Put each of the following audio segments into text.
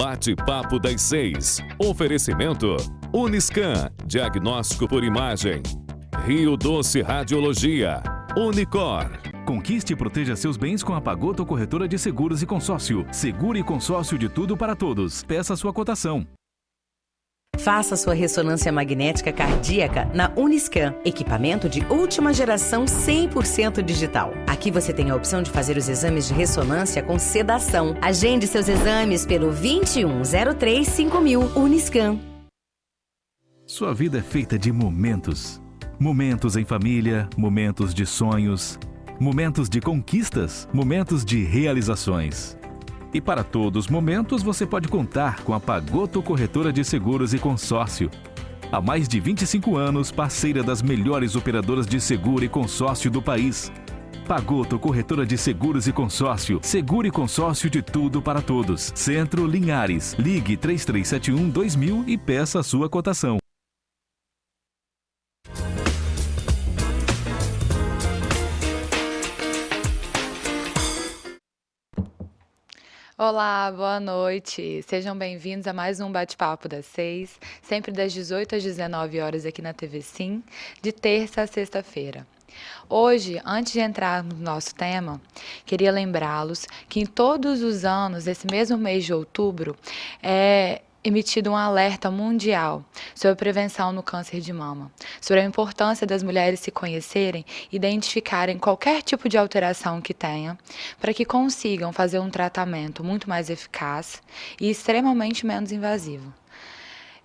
Bate-papo das 6. Oferecimento Uniscan, diagnóstico por imagem. Rio Doce Radiologia. Unicor. Conquiste e proteja seus bens com a Pagoto Corretora de Seguros e Consórcio. Seguro e consórcio de tudo para todos. Peça sua cotação. Faça sua ressonância magnética cardíaca na Uniscan, equipamento de última geração 100% digital. Aqui você tem a opção de fazer os exames de ressonância com sedação. Agende seus exames pelo 2103-5000 Uniscan. Sua vida é feita de momentos. Momentos em família, momentos de sonhos, momentos de conquistas, momentos de realizações. E para todos os momentos você pode contar com a Pagoto Corretora de Seguros e Consórcio. Há mais de 25 anos, parceira das melhores operadoras de seguro e consórcio do país. Pagoto Corretora de Seguros e Consórcio. Seguro e consórcio de tudo para todos. Centro Linhares. Ligue 3371-2000 e peça a sua cotação. Olá, boa noite. Sejam bem-vindos a mais um Bate-Papo das 6, sempre das 18 às 19 horas aqui na TV Sim, de terça a sexta-feira. Hoje, antes de entrar no nosso tema, queria lembrá-los que em todos os anos, esse mesmo mês de outubro, é emitido um alerta mundial sobre a prevenção no câncer de mama, sobre a importância das mulheres se conhecerem e identificarem qualquer tipo de alteração que tenha, para que consigam fazer um tratamento muito mais eficaz e extremamente menos invasivo.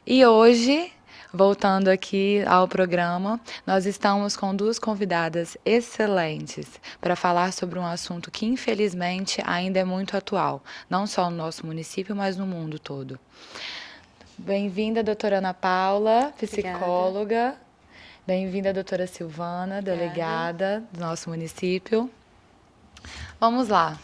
E hoje, voltando aqui ao programa, nós estamos com duas convidadas excelentes para falar sobre um assunto que, infelizmente, ainda é muito atual, não só no nosso município, mas no mundo todo. Bem-vinda, doutora Ana Paula, psicóloga. Bem-vinda, doutora Silvana, delegada do nosso município. Vamos lá.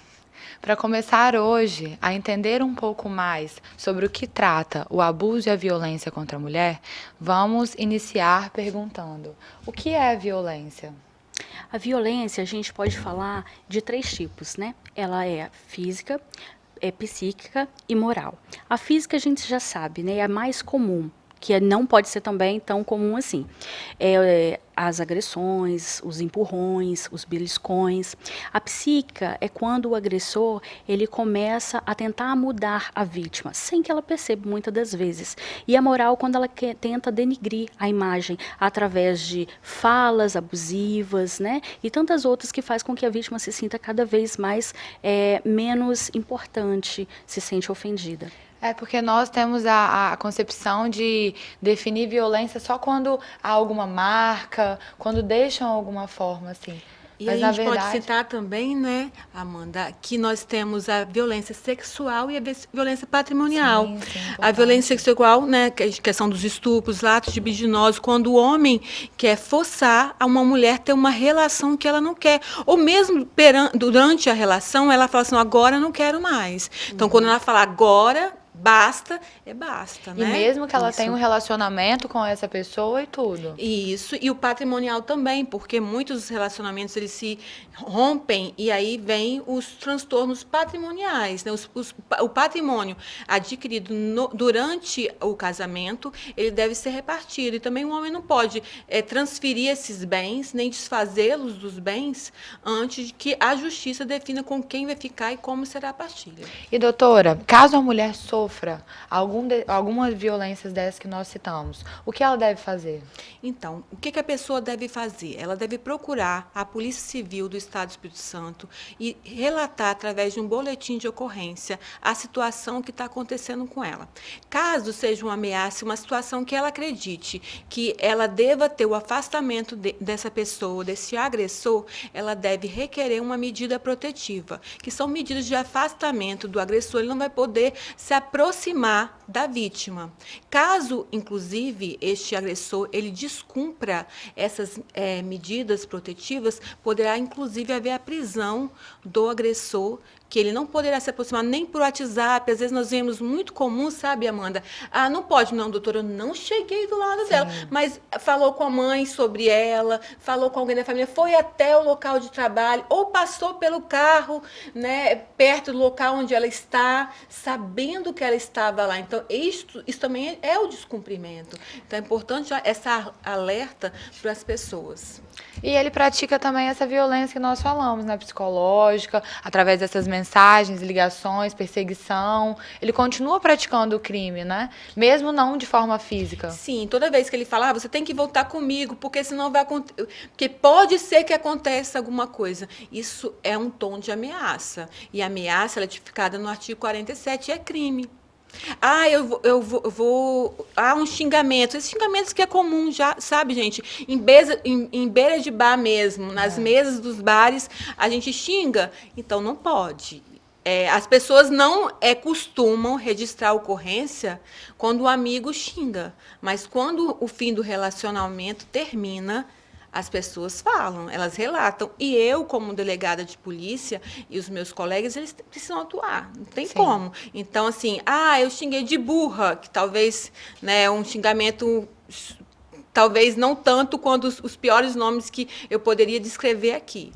Para começar hoje a entender um pouco mais sobre o que trata o abuso e a violência contra a mulher, vamos iniciar perguntando: o que é a violência? A violência, a gente pode falar de 3 tipos, né? Ela é física, é psíquica e moral. A física a gente já sabe, né? É a mais comum, que não pode ser também tão comum assim. As agressões, os empurrões, os beliscões. A psíquica é quando o agressor ele começa a tentar mudar a vítima, sem que ela perceba muitas das vezes. E a moral quando ela tenta denigrir a imagem através de falas abusivas, né? E tantas outras que faz com que a vítima se sinta cada vez mais menos importante, se sente ofendida. É porque nós temos a concepção de definir violência só quando há alguma marca, quando deixam alguma forma, assim. E Mas a gente verdade... pode citar também, né, Amanda, que nós temos a violência sexual e a violência patrimonial. Sim, a violência sexual, né, que é a questão dos estupros, atos libidinosos, quando o homem quer forçar a uma mulher ter uma relação que ela não quer. Ou mesmo durante a relação, ela fala assim, agora eu não quero mais. Então, quando ela fala agora... basta, basta, né? E mesmo que ela tenha um relacionamento com essa pessoa e tudo. Isso, e o patrimonial também, porque muitos relacionamentos eles se rompem e aí vem os transtornos patrimoniais, né? O patrimônio adquirido durante o casamento, ele deve ser repartido. E também o homem não pode transferir esses bens, nem desfazê-los dos bens, antes de que a justiça defina com quem vai ficar e como será a partilha. E, doutora, caso a mulher sofra algumas violências dessas que nós citamos, o que ela deve fazer? Então, o que a pessoa deve fazer? Ela deve procurar a Polícia Civil do Estado do Espírito Santo e relatar, através de um boletim de ocorrência, a situação que está acontecendo com ela. Caso seja uma ameaça, uma situação que ela acredite que ela deva ter o afastamento dessa pessoa, desse agressor, ela deve requerer uma medida protetiva, que são medidas de afastamento do agressor. Ele não vai poder se aproximar da vítima. Caso, inclusive, este agressor ele descumpra essas medidas protetivas, poderá, inclusive, haver a prisão do agressor, que ele não poderá se aproximar nem por WhatsApp. Às vezes nós vemos muito comum, sabe, Amanda? Ah, não pode. Não, doutora, eu não cheguei do lado dela. Mas falou com a mãe sobre ela, falou com alguém da família, foi até o local de trabalho, ou passou pelo carro, né, perto do local onde ela está, sabendo que ela estava lá. Então, isso também é o descumprimento. Então, é importante essa alerta para as pessoas. E ele pratica também essa violência que nós falamos, né, psicológica, através dessas mensagens, ligações, perseguição. Ele continua praticando o crime, né? Mesmo não de forma física. Sim, toda vez que ele fala, você tem que voltar comigo, porque senão vai acontecer, porque pode ser que aconteça alguma coisa. Isso é um tom de ameaça. E a ameaça ela é tipificada no artigo 47 e é crime. Ah, eu vou. Há um xingamento. Esses xingamentos que é comum, já, sabe, gente? Em beira de bar mesmo, nas mesas dos bares, a gente xinga. Então, não pode. As pessoas não costumam registrar a ocorrência quando o amigo xinga. Mas quando o fim do relacionamento termina, as pessoas falam, elas relatam. E eu, como delegada de polícia, e os meus colegas, eles precisam atuar. Não tem como. Então, assim, eu xinguei de burra, que talvez, né, um xingamento, talvez não tanto quanto os piores nomes que eu poderia descrever aqui.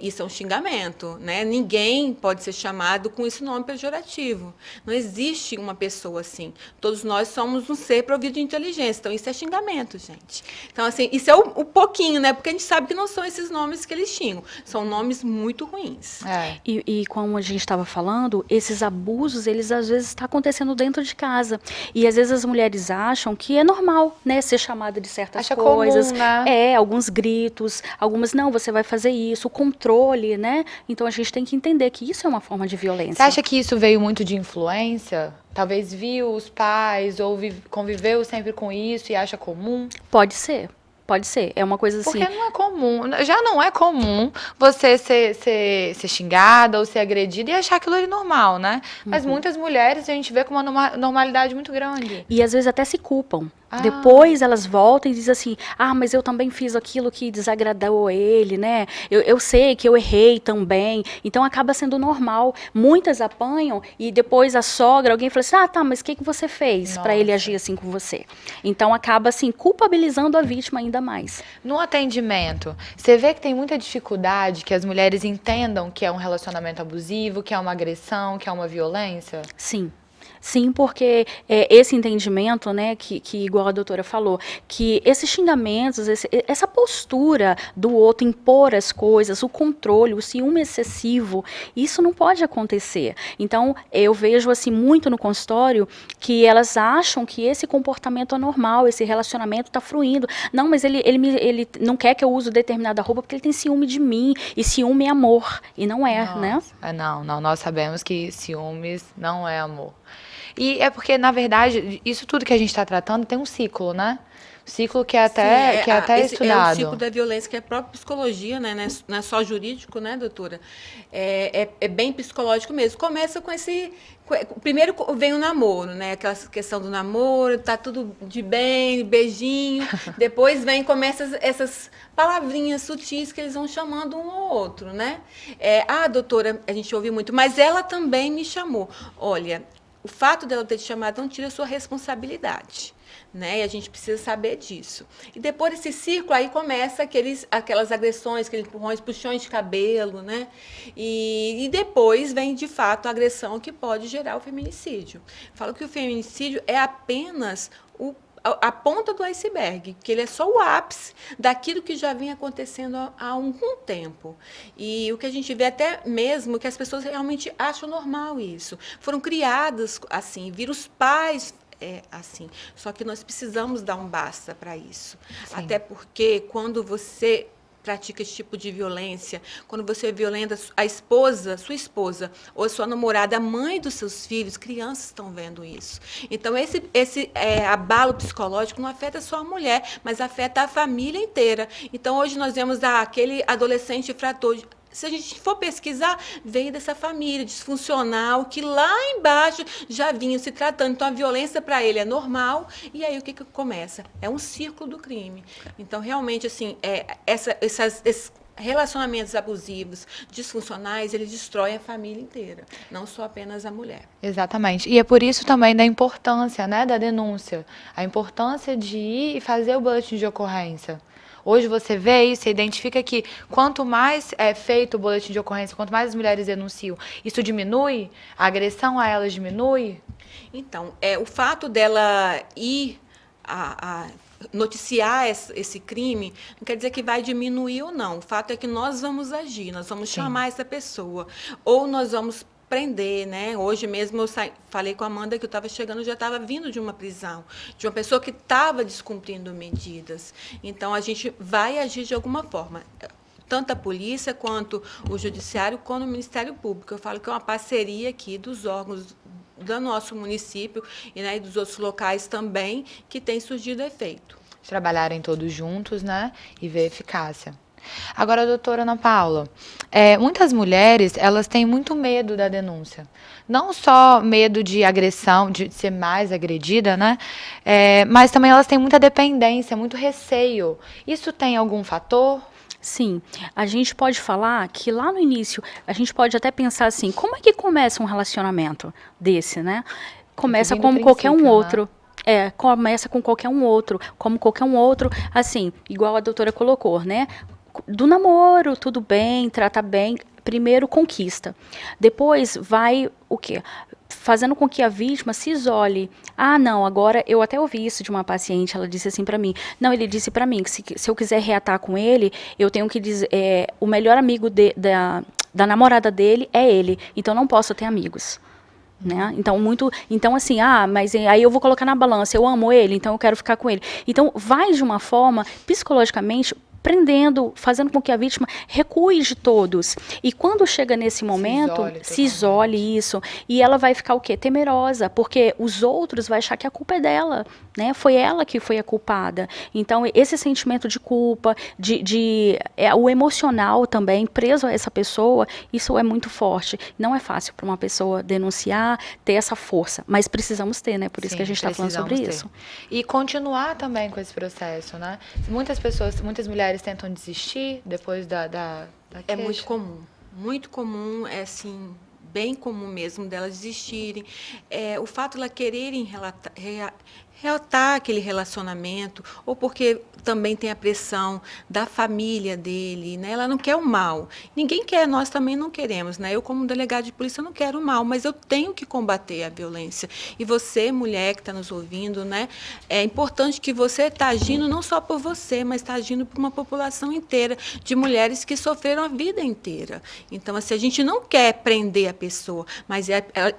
Isso é um xingamento, né? Ninguém pode ser chamado com esse nome pejorativo. Não existe uma pessoa assim. Todos nós somos um ser provido de inteligência. Então, isso é xingamento, gente. Então, assim, isso é o pouquinho, né? Porque a gente sabe que não são esses nomes que eles xingam. São nomes muito ruins. E como a gente estava falando, esses abusos, eles às vezes estão acontecendo dentro de casa. E às vezes as mulheres acham que é normal, né? Ser chamada de certas coisas. Comum, né? Alguns gritos, algumas, não, você vai fazer isso, controle, né? Então a gente tem que entender que isso é uma forma de violência. Você acha que isso veio muito de influência? Talvez viu os pais ou conviveu sempre com isso e acha comum? Pode ser. Pode ser, é uma coisa assim... Porque não é comum, já não é comum você ser xingada ou ser agredida e achar aquilo ali normal, né? Mas muitas mulheres a gente vê com uma normalidade muito grande. E às vezes até se culpam. Depois elas voltam e dizem assim, mas eu também fiz aquilo que desagradou ele, né? Eu sei que eu errei também. Então acaba sendo normal. Muitas apanham e depois a sogra, alguém fala assim, tá, mas o que você fez para ele agir assim com você? Então acaba assim, culpabilizando a vítima ainda mais. No atendimento, você vê que tem muita dificuldade que as mulheres entendam que é um relacionamento abusivo, que é uma agressão, que é uma violência? Sim. Sim, porque esse entendimento, né, que igual a doutora falou, que esses xingamentos, essa postura do outro impor as coisas, o controle, o ciúme excessivo, isso não pode acontecer. Então, eu vejo assim muito no consultório que elas acham que esse comportamento é normal, esse relacionamento está fluindo. Não, mas ele não quer que eu use determinada roupa porque ele tem ciúme de mim, e ciúme é amor, e não é, né? Não, nós sabemos que ciúmes não é amor. E é porque, na verdade, isso tudo que a gente está tratando tem um ciclo, né? Ciclo que é até estudado. É o ciclo da violência, que é a própria psicologia, né? Não é só jurídico, né, doutora? É bem psicológico mesmo. Começa com esse... Primeiro vem o namoro, né? Aquela questão do namoro, tá tudo de bem, beijinho. Depois começa essas palavrinhas sutis que eles vão chamando um ao outro, né? Doutora, a gente ouve muito, mas ela também me chamou. Olha, o fato dela ter te chamado não tira a sua responsabilidade, né? E a gente precisa saber disso. E depois desse círculo, aí começa aquelas agressões, aqueles empurrões, puxões de cabelo, né? E depois vem, de fato, a agressão que pode gerar o feminicídio. Falo que o feminicídio é apenas a ponta do iceberg, que ele é só o ápice daquilo que já vinha acontecendo há algum tempo. E o que a gente vê até mesmo que as pessoas realmente acham normal isso. Foram criadas assim, viram os pais assim. Só que nós precisamos dar um basta para isso. Sim. Até porque quando você pratica esse tipo de violência, quando você violenta a esposa, sua esposa, ou a sua namorada, a mãe dos seus filhos, crianças estão vendo isso. Então, esse abalo psicológico não afeta só a mulher, mas afeta a família inteira. Então, hoje nós vemos aquele adolescente infrator se a gente for pesquisar, veio dessa família disfuncional, que lá embaixo já vinha se tratando. Então, a violência para ele é normal, e aí o que começa? É um círculo do crime. Então, realmente, assim, esses relacionamentos abusivos, disfuncionais, eles destroem a família inteira, não só apenas a mulher. Exatamente. E é por isso também da importância, né, da denúncia. A importância de ir e fazer o boletim de ocorrência. Hoje você vê isso, você identifica que quanto mais é feito o boletim de ocorrência, quanto mais as mulheres denunciam, isso diminui? A agressão a elas diminui? Então, o fato dela ir a noticiar esse crime, não quer dizer que vai diminuir ou não. O fato é que nós vamos agir, nós vamos chamar essa pessoa, ou nós vamos prender, né? Hoje mesmo eu falei com a Amanda que eu estava chegando, já estava vindo de uma prisão, de uma pessoa que estava descumprindo medidas. Então, a gente vai agir de alguma forma. Tanto a polícia, quanto o judiciário, quanto o Ministério Público. Eu falo que é uma parceria aqui dos órgãos do nosso município e, né, e dos outros locais também, que tem surgido efeito. Trabalharem todos juntos, né, e ver eficácia. Agora, doutora Ana Paula, muitas mulheres, elas têm muito medo da denúncia. Não só medo de agressão, de ser mais agredida, né, mas também elas têm muita dependência, muito receio. Isso tem algum fator? Sim, a gente pode falar que lá no início, a gente pode até pensar assim, como é que começa um relacionamento desse, né? Começa como qualquer um outro. Começa com qualquer um outro, como qualquer um outro, assim, igual a doutora colocou, né? Do namoro, tudo bem, trata bem, primeiro conquista. Depois vai o quê? Fazendo com que a vítima se isole. Ah, não, agora eu até ouvi isso de uma paciente, ela disse assim para mim. Não, ele disse para mim que se eu quiser reatar com ele, eu tenho que dizer, o melhor amigo da namorada dele é ele, então não posso ter amigos. Né? Então assim, mas aí eu vou colocar na balança, eu amo ele, então eu quero ficar com ele. Então vai de uma forma psicologicamente prendendo, fazendo com que a vítima recue de todos. E quando chega nesse momento, se isole isso, e ela vai ficar o quê? Temerosa, porque os outros vão achar que a culpa é dela, né? Foi ela que foi a culpada. Então, esse sentimento de culpa, o emocional também, preso a essa pessoa, isso é muito forte. Não é fácil para uma pessoa denunciar, ter essa força, mas precisamos ter, né? Por isso que a gente está falando sobre isso. E continuar também com esse processo, né? Muitas mulheres tentam desistir depois da É muito comum, é assim, bem comum mesmo delas desistirem. O fato de elas quererem reatar aquele relacionamento, ou porque também tem a pressão da família dele, né? Ela não quer o mal. Ninguém quer, nós também não queremos, né? Eu, como delegado de polícia, não quero o mal, mas eu tenho que combater a violência. E você, mulher que está nos ouvindo, né? É importante que você está agindo não só por você, mas está agindo por uma população inteira de mulheres que sofreram a vida inteira. Então, assim, a gente não quer prender a pessoa, mas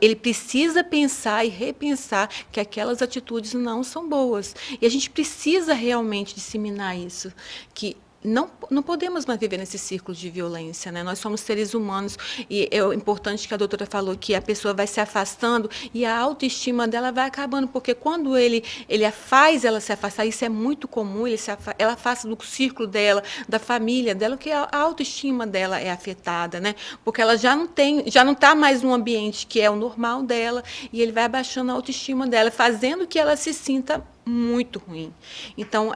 ele precisa pensar e repensar que aquelas atitudes não são boas. E a gente precisa realmente disseminar isso, que não podemos mais viver nesse círculo de violência, né? Nós somos seres humanos e é importante que a doutora falou que a pessoa vai se afastando e a autoestima dela vai acabando, porque quando ele faz ela se afastar, isso é muito comum, ela afasta do círculo dela, da família dela, que a autoestima dela é afetada, né? Porque ela já não está mais num ambiente que é o normal dela e ele vai abaixando a autoestima dela, fazendo que ela se sinta muito ruim. Então,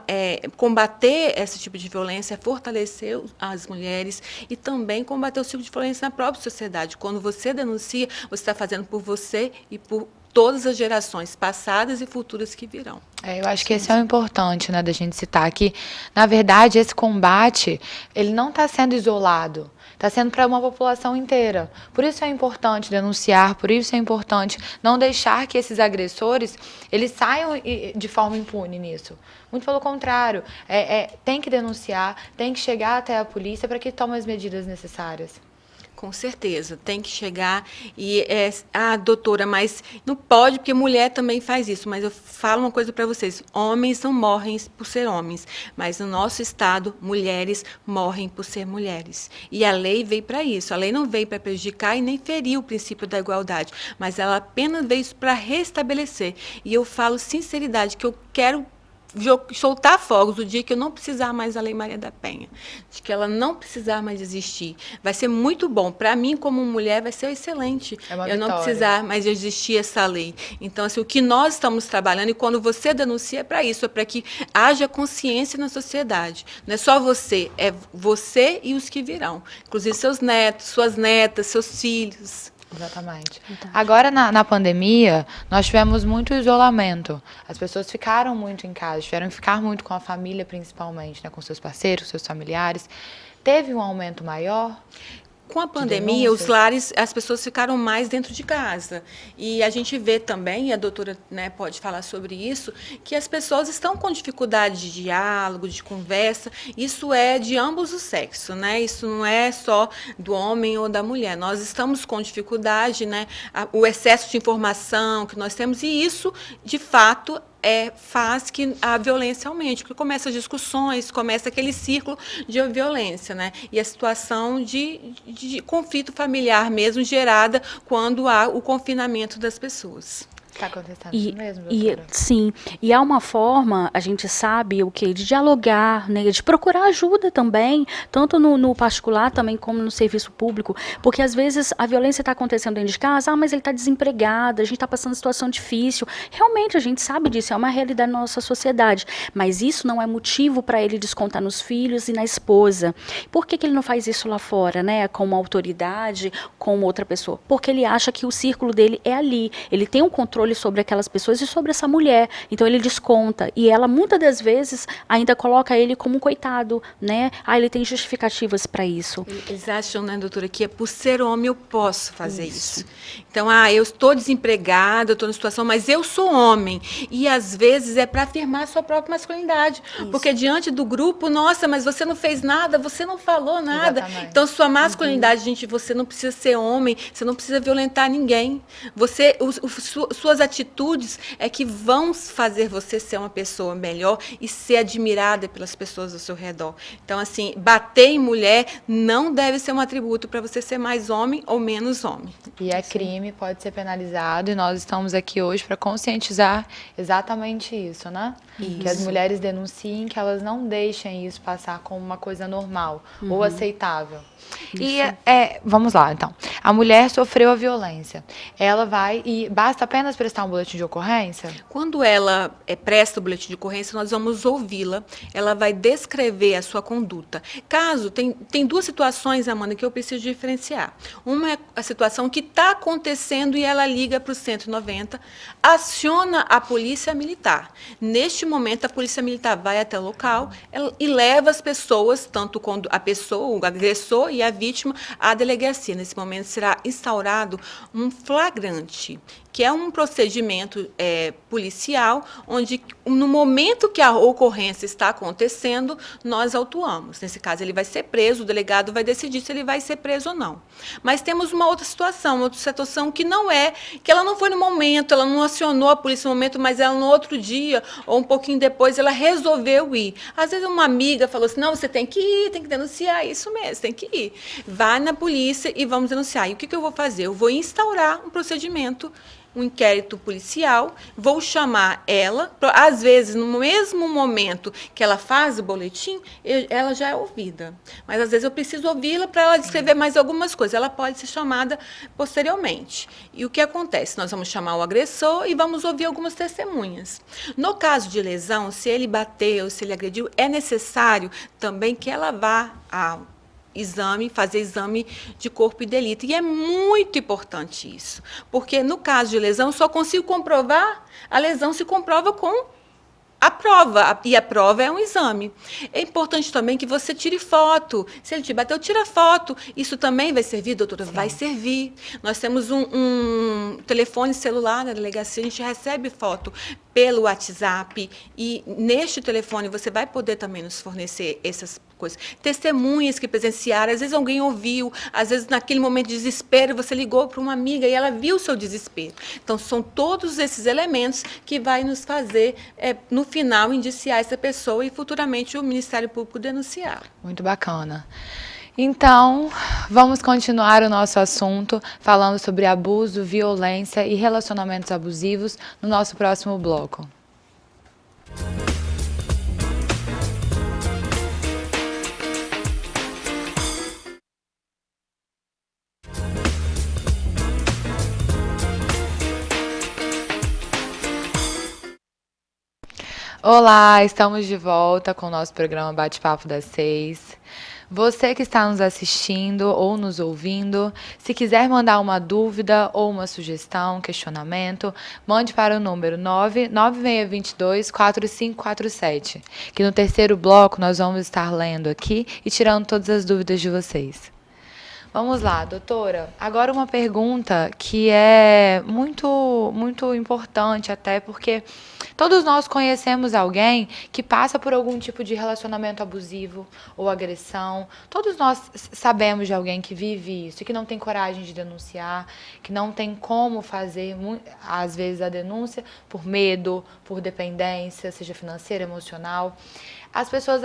combater esse tipo de violência é fortalecer as mulheres e também combater o tipo de violência na própria sociedade. Quando você denuncia, você está fazendo por você e por todas as gerações passadas e futuras que virão. Eu acho que esse é o importante, né, da gente citar, que, na verdade, esse combate, ele não está sendo isolado, está sendo para uma população inteira. Por isso é importante denunciar, por isso é importante não deixar que esses agressores, eles saiam de forma impune nisso. Muito pelo contrário, tem que denunciar, tem que chegar até a polícia para que tome as medidas necessárias. Com certeza, tem que chegar e, doutora, mas não pode, porque mulher também faz isso, mas eu falo uma coisa para vocês, homens não morrem por ser homens, mas no nosso estado, mulheres morrem por ser mulheres. E a lei veio para isso, a lei não veio para prejudicar e nem ferir o princípio da igualdade, mas ela apenas veio para restabelecer. E eu falo sinceridade, que eu quero soltar fogos o dia que eu não precisar mais da Lei Maria da Penha, de que ela não precisar mais existir. Vai ser muito bom. Para mim, como mulher, vai ser excelente. Eu não precisar mais existir essa lei. Então, assim, o que nós estamos trabalhando, e quando você denuncia, é para isso, é para que haja consciência na sociedade. Não é só você, é você e os que virão. Inclusive seus netos, suas netas, seus filhos. Exatamente. Agora, na pandemia, nós tivemos muito isolamento. As pessoas ficaram muito em casa, tiveram que ficar muito com a família, principalmente, né, com seus parceiros, seus familiares. Teve um aumento maior? Com a pandemia, os lares, as pessoas ficaram mais dentro de casa. E a gente vê também, e a doutora, né, pode falar sobre isso, que as pessoas estão com dificuldade de diálogo, de conversa. Isso é de ambos os sexos, né? Isso não é só do homem ou da mulher. Nós estamos com dificuldade, né? O excesso de informação que nós temos, e isso, de fato, faz que a violência aumente, porque começa as discussões, começa aquele círculo de violência, né? E a situação de conflito familiar mesmo gerada quando há o confinamento das pessoas. Está acontecendo isso mesmo, doutora? Sim, e há uma forma, a gente sabe o que, de dialogar, né, de procurar ajuda também, tanto no particular também como no serviço público, porque às vezes a violência está acontecendo dentro de casa, mas ele está desempregado, a gente está passando situação difícil, realmente a gente sabe disso, é uma realidade da nossa sociedade, mas isso não é motivo para ele descontar nos filhos e na esposa. Por que ele não faz isso lá fora, né, com uma autoridade, com outra pessoa? Porque ele acha que o círculo dele é ali, ele tem um controle sobre aquelas pessoas e sobre essa mulher, então ele desconta, e ela muitas das vezes ainda coloca ele como um coitado, né? Ele tem justificativas para isso. Eles acham, né, doutora, que por ser homem eu posso fazer isso. Então, eu estou desempregada, eu estou na situação, mas eu sou homem, e às vezes é para afirmar a sua própria masculinidade, porque diante do grupo, nossa, mas você não fez nada, você não falou nada. Exatamente. Então, sua masculinidade, gente, você não precisa ser homem, você não precisa violentar ninguém, suas atitudes é que vão fazer você ser uma pessoa melhor e ser admirada pelas pessoas ao seu redor. Então, assim, bater em mulher não deve ser um atributo para você ser mais homem ou menos homem. E é crime, pode ser penalizado, e nós estamos aqui hoje para conscientizar exatamente isso, né? Isso. Que as mulheres denunciem, que elas não deixem isso passar como uma coisa normal ou aceitável. Isso. E vamos lá, então. A mulher sofreu a violência. Ela vai e basta apenas prestar um boletim de ocorrência? Quando ela presta o boletim de ocorrência, nós vamos ouvi-la. Ela vai descrever a sua conduta. Caso, tem duas situações, Amanda, que eu preciso diferenciar. Uma é a situação que está acontecendo e ela liga para o 190, aciona a polícia militar. Neste momento, a polícia militar vai até o local e leva as pessoas, tanto a pessoa, o agressor e a vítima, à delegacia. Nesse momento será instaurado um flagrante, que é um procedimento policial, onde no momento que a ocorrência está acontecendo, nós autuamos. Nesse caso, ele vai ser preso, o delegado vai decidir se ele vai ser preso ou não. Mas temos uma outra situação que que ela não foi no momento, ela não acionou a polícia no momento, mas ela no outro dia, ou um pouquinho depois, ela resolveu ir. Às vezes uma amiga falou assim, não, você tem que ir, tem que denunciar, isso mesmo, tem que ir. Vai na polícia e vamos denunciar. E o que eu vou fazer? Eu vou instaurar um procedimento, um inquérito policial, vou chamar ela, às vezes, no mesmo momento que ela faz o boletim, ela já é ouvida. Mas, às vezes, eu preciso ouvi-la para ela descrever mais algumas coisas. Ela pode ser chamada posteriormente. E o que acontece? Nós vamos chamar o agressor e vamos ouvir algumas testemunhas. No caso de lesão, se ele bateu, se ele agrediu, é necessário também que ela vá ao fazer exame de corpo e delito. E é muito importante isso, porque no caso de lesão, eu só consigo comprovar, a lesão se comprova com a prova, e a prova é um exame. É importante também que você tire foto. Se ele te bateu, tira foto. Isso também vai servir, doutora? Sim. Vai servir. Nós temos um telefone celular na delegacia, a gente recebe foto pelo WhatsApp, e neste telefone você vai poder também nos fornecer essas coisas. Testemunhas que presenciaram, às vezes alguém ouviu, às vezes naquele momento de desespero você ligou para uma amiga e ela viu o seu desespero. Então são todos esses elementos que vai nos fazer, no final, indiciar essa pessoa e futuramente o Ministério Público denunciar. Muito bacana. Então, vamos continuar o nosso assunto falando sobre abuso, violência e relacionamentos abusivos no nosso próximo bloco. Olá, estamos de volta com o nosso programa Bate-Papo das 6. Você que está nos assistindo ou nos ouvindo, se quiser mandar uma dúvida ou uma sugestão, questionamento, mande para o número 99622-4547, que no terceiro bloco nós vamos estar lendo aqui e tirando todas as dúvidas de vocês. Vamos lá, doutora. Agora uma pergunta que é muito importante até porque todos nós conhecemos alguém que passa por algum tipo de relacionamento abusivo ou agressão. Todos nós sabemos de alguém que vive isso e que não tem coragem de denunciar, que não tem como fazer, às vezes, a denúncia por medo, por dependência, seja financeira, emocional. As pessoas,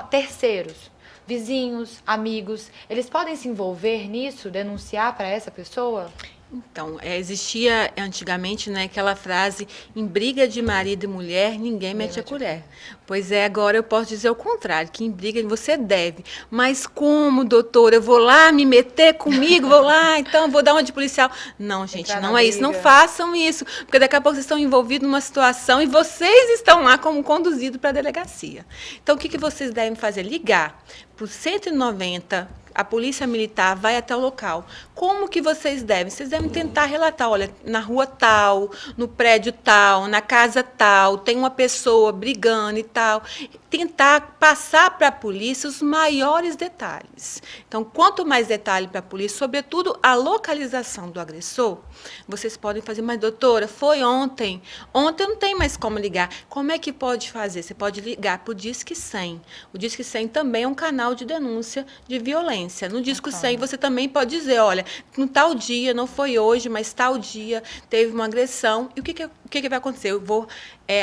terceiros, vizinhos, amigos, eles podem se envolver nisso, denunciar para essa pessoa? Então, existia antigamente, né, aquela frase, em briga de marido e mulher, ninguém mete a colher. Pois é, agora eu posso dizer o contrário, que em briga você deve. Mas como, doutora, eu vou lá me meter comigo, vou lá, então vou dar uma de policial. Não, gente, não é isso, não façam isso, porque daqui a pouco vocês estão envolvidos numa situação e vocês estão lá como conduzidos para a delegacia. Então, o que vocês devem fazer? Ligar para o 190, a polícia militar vai até o local. Como que vocês devem? Vocês devem tentar relatar, olha, na rua tal, no prédio tal, na casa tal, tem uma pessoa brigando e tal. Tentar passar para a polícia os maiores detalhes. Então, quanto mais detalhe para a polícia, sobretudo a localização do agressor, vocês podem fazer, mas doutora, foi ontem. Ontem não tem mais como ligar. Como é que pode fazer? Você pode ligar para o Disque 100. O Disque 100 também é um canal de denúncia de violência. No Disque 100 você também pode dizer, olha, no tal dia, não foi hoje, mas tal dia teve uma agressão. E o que vai acontecer? Eu vou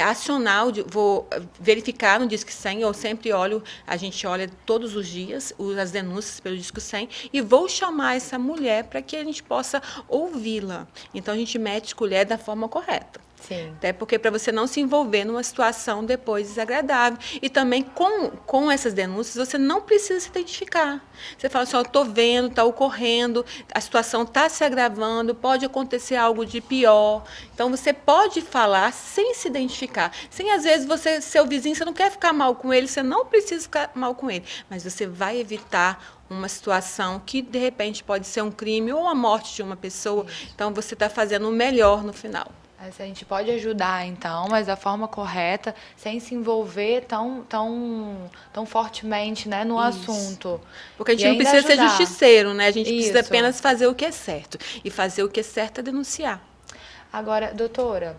acionar, vou verificar no Disque 100, eu sempre olho, a gente olha todos os dias as denúncias pelo Disque 100 e vou chamar essa mulher para que a gente possa ouvi-la. Então, a gente mete colher da forma correta. Sim. Até porque para você não se envolver numa situação depois desagradável. E também com essas denúncias, você não precisa se identificar. Você fala assim, eu estou vendo, está ocorrendo, a situação está se agravando, pode acontecer algo de pior. Então, você pode falar sem se identificar. Sem, às vezes, seu vizinho, você não quer ficar mal com ele, você não precisa ficar mal com ele. Mas você vai evitar uma situação que, de repente, pode ser um crime ou a morte de uma pessoa. Então, você está fazendo o melhor no final. A gente pode ajudar, então, mas da forma correta, sem se envolver tão fortemente, né, no assunto. Porque a gente não precisa ser justiceiro, né? A gente precisa apenas fazer o que é certo. E fazer o que é certo é denunciar. Agora, doutora,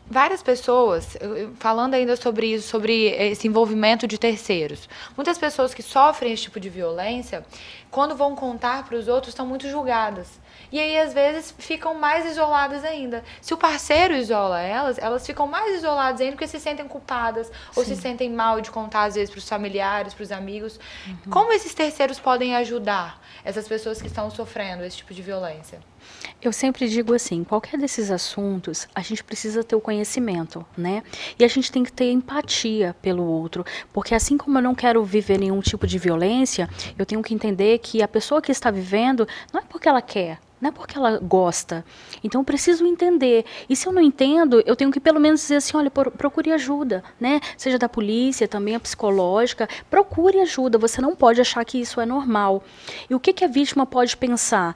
várias pessoas, falando ainda sobre isso, sobre esse envolvimento de terceiros, muitas pessoas que sofrem esse tipo de violência, quando vão contar para os outros, estão muito julgadas. E aí, às vezes, ficam mais isoladas ainda. Se o parceiro isola elas ficam mais isoladas ainda porque se sentem culpadas ou se sentem mal de contar, às vezes, para os familiares, para os amigos. Uhum. Como esses terceiros podem ajudar essas pessoas que estão sofrendo esse tipo de violência? Eu sempre digo assim, qualquer desses assuntos, a gente precisa ter o conhecimento, né? E a gente tem que ter empatia pelo outro, porque assim como eu não quero viver nenhum tipo de violência, eu tenho que entender que a pessoa que está vivendo não é porque ela quer, não é porque ela gosta. Então eu preciso entender. E se eu não entendo, eu tenho que pelo menos dizer assim, olha, procure ajuda, né? Seja da polícia, também a psicológica, procure ajuda. Você não pode achar que isso é normal. E o que a vítima pode pensar?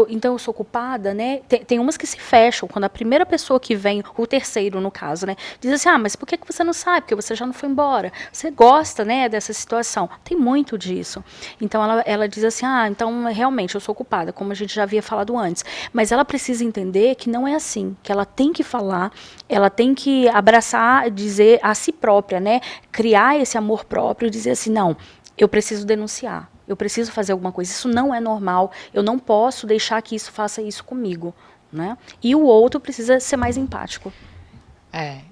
Então eu sou culpada, né? Tem umas que se fecham, quando a primeira pessoa que vem, o terceiro no caso, né? Diz assim, mas por que você não sabe? Porque você já não foi embora. Você gosta, né, dessa situação. Tem muito disso. Então ela diz assim, então realmente eu sou culpada, como a gente já havia falado antes, mas ela precisa entender que não é assim, que ela tem que falar, ela tem que abraçar, dizer a si própria, né, criar esse amor próprio, dizer assim, não, eu preciso denunciar, eu preciso fazer alguma coisa, isso não é normal, eu não posso deixar que isso faça isso comigo, né, e o outro precisa ser mais empático.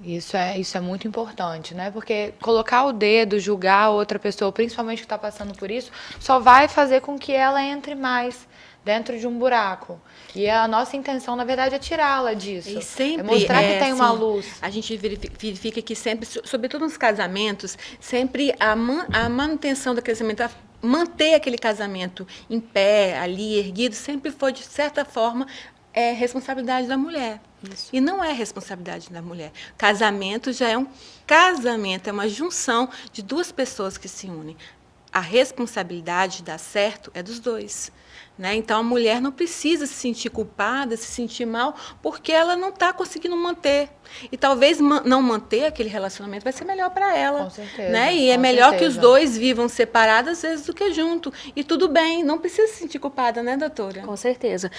Isso é muito importante, né? Porque colocar o dedo, julgar a outra pessoa, principalmente que está passando por isso, só vai fazer com que ela entre mais dentro de um buraco. E a nossa intenção, na verdade, é tirá-la disso. E sempre, mostrar que tem uma luz. A gente verifica que sempre, sobretudo nos casamentos, sempre a manutenção do casamento, manter aquele casamento em pé, ali, erguido, sempre foi, de certa forma, é responsabilidade da mulher. Isso. E não é responsabilidade da mulher. Casamento já é um casamento, é uma junção de duas pessoas que se unem. A responsabilidade de dar certo é dos dois. Né? Então, a mulher não precisa se sentir culpada, se sentir mal, porque ela não está conseguindo manter. E talvez não manter aquele relacionamento vai ser melhor para ela. Com certeza. Né? E é melhor que os dois vivam separados, às vezes, do que junto. E tudo bem, não precisa se sentir culpada, né, doutora? Com certeza.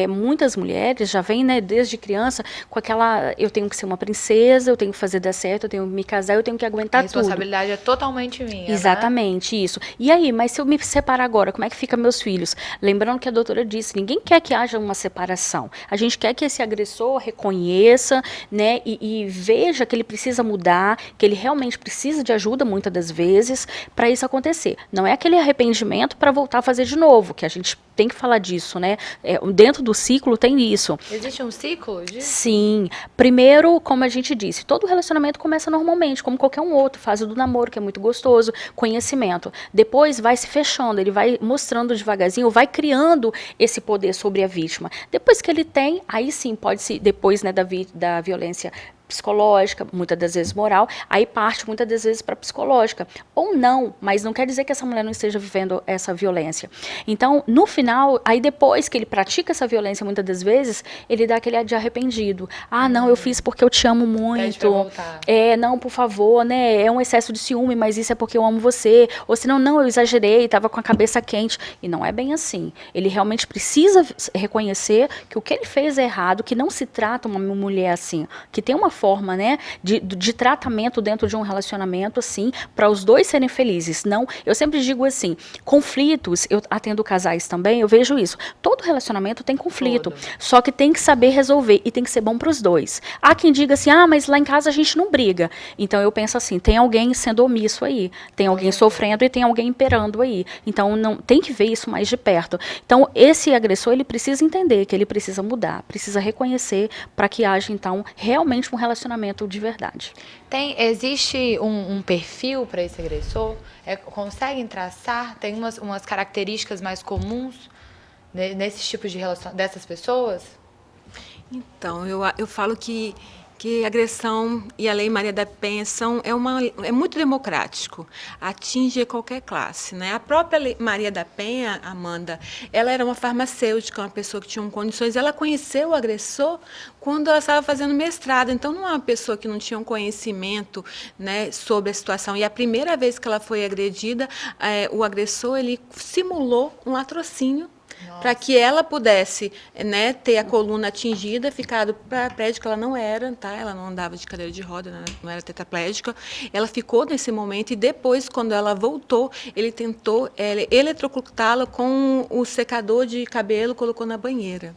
Muitas mulheres já vêm, né, desde criança com aquela, eu tenho que ser uma princesa, eu tenho que fazer dar certo, eu tenho que me casar, eu tenho que aguentar tudo. A responsabilidade é totalmente minha. Exatamente, né? Isso. E aí, mas se eu me separar agora, como é que fica meus filhos? Lembrando que a doutora disse, ninguém quer que haja uma separação. A gente quer que esse agressor reconheça, né, e veja que ele precisa mudar, que ele realmente precisa de ajuda, muitas das vezes, para isso acontecer. Não é aquele arrependimento para voltar a fazer de novo, que a gente tem que falar disso, né? Dentro do ciclo tem isso. Existe um ciclo disso? Sim. Primeiro, como a gente disse, todo relacionamento começa normalmente, como qualquer um outro, fase do namoro, que é muito gostoso, conhecimento. Depois vai se fechando, ele vai mostrando devagarzinho, vai criando esse poder sobre a vítima. Depois que ele tem, aí sim, pode-se, depois, né, da violência psicológica, muitas das vezes moral, aí parte muitas das vezes para psicológica. Ou não, mas não quer dizer que essa mulher não esteja vivendo essa violência. Então, no final, aí depois que ele pratica essa violência, muitas das vezes, ele dá aquele de arrependido. Ah, não, eu fiz porque eu te amo muito. Não, por favor, né? É um excesso de ciúme, mas isso é porque eu amo você. Ou senão, não, eu exagerei, estava com a cabeça quente. E não é bem assim. Ele realmente precisa reconhecer que o que ele fez é errado, que não se trata uma mulher assim, que tem uma forma, né, de tratamento dentro de um relacionamento, assim, para os dois serem felizes. Não, eu sempre digo assim, conflitos, eu atendo casais também, eu vejo isso. Todo relacionamento tem conflito, só que tem que saber resolver e tem que ser bom para os dois. Há quem diga assim, mas lá em casa a gente não briga. Então eu penso assim, tem alguém sendo omisso aí, tem alguém sofrendo e tem alguém imperando aí. Então não tem que ver isso mais de perto. Então esse agressor, ele precisa entender que ele precisa mudar, precisa reconhecer para que haja então realmente um relacionamento de verdade. Existe um perfil para esse agressor? Conseguem traçar? Tem umas características mais comuns nesses tipos de relação dessas pessoas? Então, eu falo que agressão e a Lei Maria da Penha é muito democrático, atinge qualquer classe. Né? A própria Lei Maria da Penha, Amanda, ela era uma farmacêutica, uma pessoa que tinha condições, ela conheceu o agressor quando ela estava fazendo mestrado, então não é uma pessoa que não tinha um conhecimento, né, sobre a situação. E a primeira vez que ela foi agredida, o agressor ele simulou um latrocínio, para que ela pudesse, né, ter a coluna atingida, ficado paraplégica, ela não era, tá? Ela não andava de cadeira de roda, não era tetraplégica. Ela ficou nesse momento e depois, quando ela voltou, ele tentou eletrocutá-la com o secador de cabelo, colocou na banheira.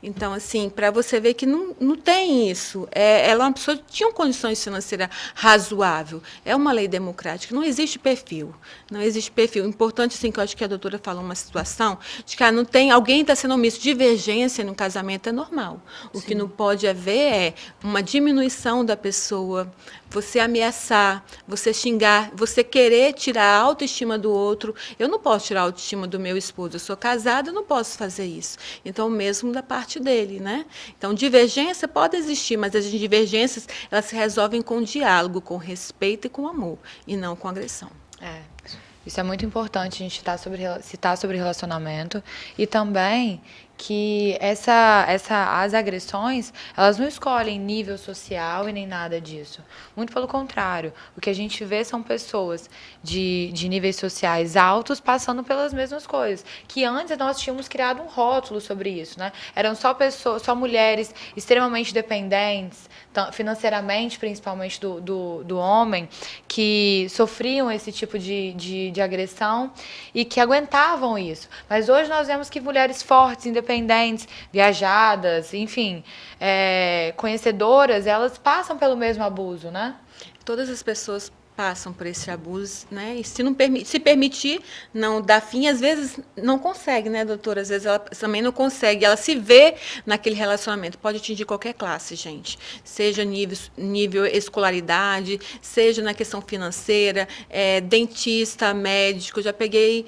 Então, assim, para você ver que não tem isso. Ela é uma pessoa que tinha condições financeiras razoáveis. É uma lei democrática, não existe perfil. Não existe perfil. Importante, assim, que eu acho que a doutora falou uma situação de que não tem, alguém está sendo omisso. Divergência no casamento é normal. O que não pode haver é uma diminuição da pessoa, você ameaçar, você xingar, você querer tirar a autoestima do outro. Eu não posso tirar a autoestima do meu esposo, eu sou casada, eu não posso fazer isso. Então, mesmo da parte dele, né? Então, divergência pode existir, mas as divergências, elas se resolvem com diálogo, com respeito e com amor, e não com agressão. Isso é muito importante, a gente citar sobre relacionamento e também que as agressões, elas não escolhem nível social e nem nada disso. Muito pelo contrário, o que a gente vê são pessoas de níveis sociais altos passando pelas mesmas coisas. Que antes nós tínhamos criado um rótulo sobre isso, né? Eram só mulheres extremamente dependentes, financeiramente, principalmente do homem, que sofriam esse tipo de agressão e que aguentavam isso. Mas hoje nós vemos que mulheres fortes, independentes, viajadas, enfim, conhecedoras, elas passam pelo mesmo abuso, né? Todas as pessoas passam por esse abuso, né? E se permitir não dar fim, às vezes não consegue, né, doutora? Às vezes ela também não consegue, ela se vê naquele relacionamento. Pode atingir qualquer classe, gente. Seja nível escolaridade, seja na questão financeira, dentista, médico, eu já peguei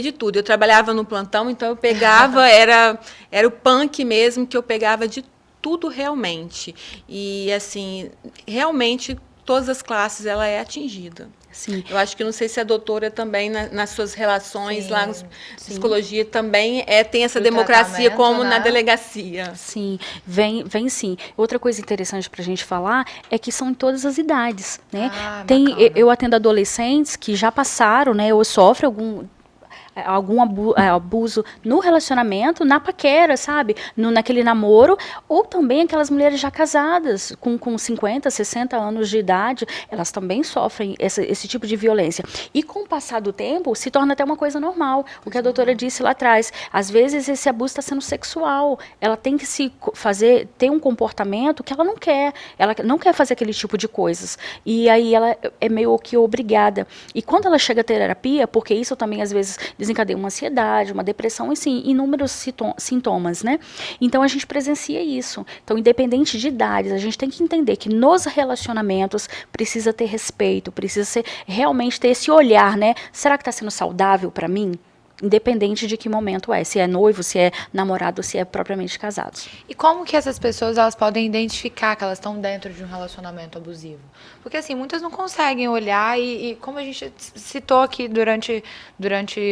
de tudo. Eu trabalhava no plantão, então eu pegava, era o punk mesmo, que eu pegava de tudo realmente. E, assim, realmente, todas as classes ela é atingida. Sim. Eu acho que, não sei se a doutora também, nas suas relações Sim, lá na sim. psicologia, também tem essa O democracia como tratamento, na né? delegacia. Sim, vem sim. Outra coisa interessante para a gente falar é que são em todas as idades, né? Bacana. Eu atendo adolescentes que já passaram, né, ou sofrem algum abuso no relacionamento, na paquera, sabe? Naquele namoro, ou também aquelas mulheres já casadas, com 50, 60 anos de idade, elas também sofrem esse tipo de violência. E com o passar do tempo, se torna até uma coisa normal. O que a doutora disse lá atrás, às vezes esse abuso está sendo sexual, ela tem que ter um comportamento que ela não quer fazer aquele tipo de coisas. E aí ela é meio que obrigada. E quando ela chega à terapia, porque isso também às vezes desencadeia uma ansiedade, uma depressão, assim, inúmeros sintomas, né? Então a gente presencia isso. Então, independente de idades, a gente tem que entender que nos relacionamentos precisa ter respeito, precisa realmente ter esse olhar, né? Será que está sendo saudável para mim? Independente de que momento se é noivo, se é namorado, se é propriamente casados. E como que essas pessoas elas podem identificar que elas estão dentro de um relacionamento abusivo? Porque assim, muitas não conseguem olhar e como a gente citou aqui durante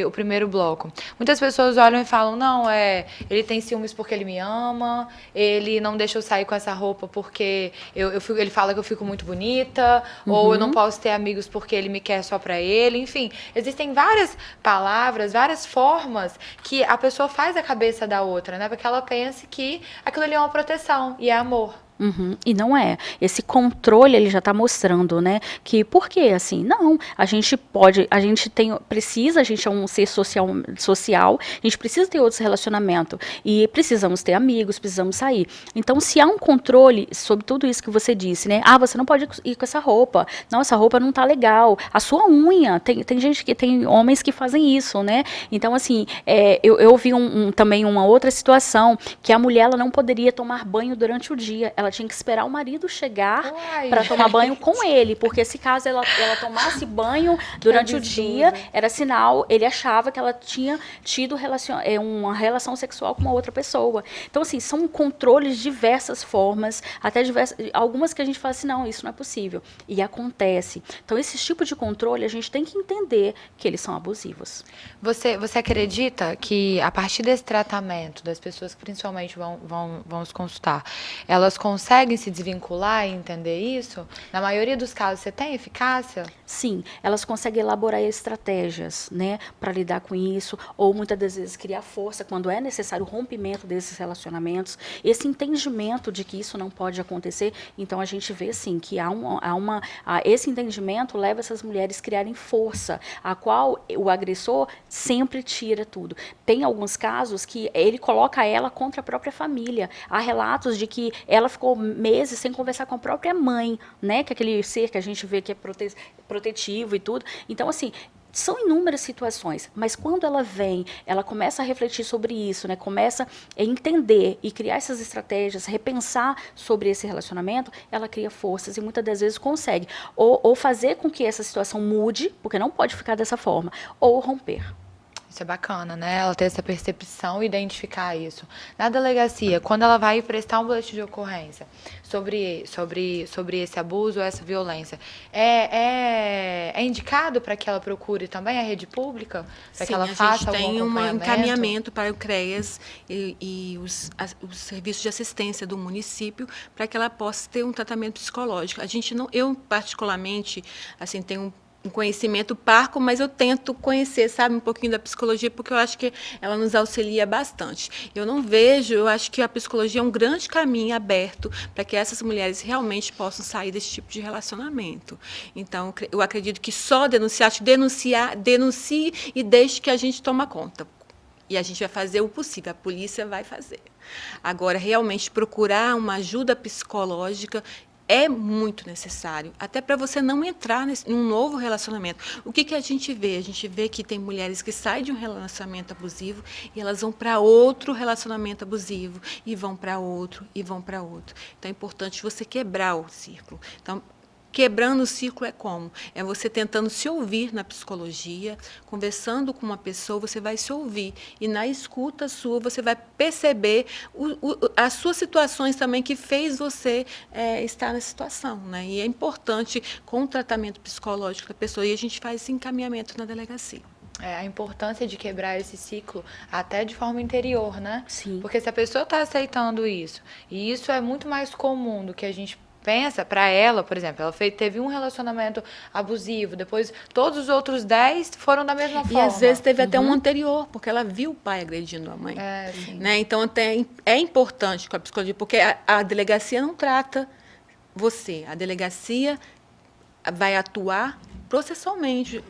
o primeiro bloco, muitas pessoas olham e falam, não, ele tem ciúmes porque ele me ama, ele não deixa eu sair com essa roupa porque ele fala que eu fico muito bonita, ou eu não posso ter amigos porque ele me quer só pra ele, enfim. Existem várias palavras, várias formas que a pessoa faz a cabeça da outra, né? Porque ela pensa que aquilo ali é uma proteção e é amor. Uhum. E não é. Esse controle ele já está mostrando, né? Que por que assim? Não. A gente é um ser social, a gente precisa ter outros relacionamentos e precisamos ter amigos, precisamos sair. Então, se há um controle sobre tudo isso que você disse, né? Ah, você não pode ir com essa roupa. Não, essa roupa não tá legal. A sua unha, tem homens que fazem isso, né? Então, assim, eu vi também uma outra situação que a mulher ela não poderia tomar banho durante o dia. Ela tinha que esperar o marido chegar para tomar banho com ele, porque se caso ela tomasse banho durante o dia, era sinal, ele achava que ela tinha tido uma relação sexual com uma outra pessoa. Então, assim, são controles de diversas formas, algumas que a gente fala assim, não, isso não é possível. E acontece. Então, esse tipo de controle, a gente tem que entender que eles são abusivos. Você acredita que, a partir desse tratamento, das pessoas que principalmente vão se consultar, elas conseguem se desvincular e entender isso? Na maioria dos casos, você tem eficácia? Sim, elas conseguem elaborar estratégias, né, para lidar com isso, ou muitas das vezes criar força quando é necessário o rompimento desses relacionamentos, esse entendimento de que isso não pode acontecer. Então a gente vê sim que esse entendimento leva essas mulheres a criarem força, a qual o agressor sempre tira tudo. Tem alguns casos que ele coloca ela contra a própria família. Há relatos de que ela ficou meses sem conversar com a própria mãe, né, que é aquele ser que a gente vê que é protetivo e tudo. Então, assim, são inúmeras situações, mas quando ela começa a refletir sobre isso, né, começa a entender e criar essas estratégias, repensar sobre esse relacionamento, ela cria forças e muitas das vezes consegue ou fazer com que essa situação mude, porque não pode ficar dessa forma, ou romper. Isso é bacana, né? Ela ter essa percepção e identificar isso. Na delegacia, quando ela vai prestar um boletim de ocorrência sobre esse abuso ou essa violência, é indicado para que ela procure também a rede pública? Para que ela faça algum acompanhamento? acompanhamento? A gente tem um encaminhamento para o CREAS e os serviços de assistência do município para que ela possa ter um tratamento psicológico. Eu particularmente, assim, tenho um conhecimento parco, mas eu tento conhecer, sabe, um pouquinho da psicologia, porque eu acho que ela nos auxilia bastante. Eu acho que a psicologia é um grande caminho aberto para que essas mulheres realmente possam sair desse tipo de relacionamento. Então, eu acredito que só denuncie e deixe que a gente toma conta. E a gente vai fazer o possível, a polícia vai fazer. Agora, realmente, procurar uma ajuda psicológica é muito necessário, até para você não entrar num novo relacionamento. O que a gente vê? A gente vê que tem mulheres que saem de um relacionamento abusivo e elas vão para outro relacionamento abusivo, e vão para outro, e vão para outro. Então, é importante você quebrar o círculo. Então, quebrando o ciclo é como? É você tentando se ouvir na psicologia, conversando com uma pessoa, você vai se ouvir. E na escuta sua, você vai perceber as suas situações também que fez você estar nessa situação. Né? E é importante, com o tratamento psicológico da pessoa, e a gente faz esse encaminhamento na delegacia. A importância de quebrar esse ciclo até de forma interior, né? Sim. Porque se a pessoa está aceitando isso, e isso é muito mais comum do que a gente pensa, para ela, por exemplo, ela teve um relacionamento abusivo, depois todos os outros 10 foram da mesma forma. E às vezes teve até um anterior, porque ela viu o pai agredindo a mãe. Né? Então, até é importante com a psicologia, porque a delegacia não trata você. A delegacia vai atuar processualmente,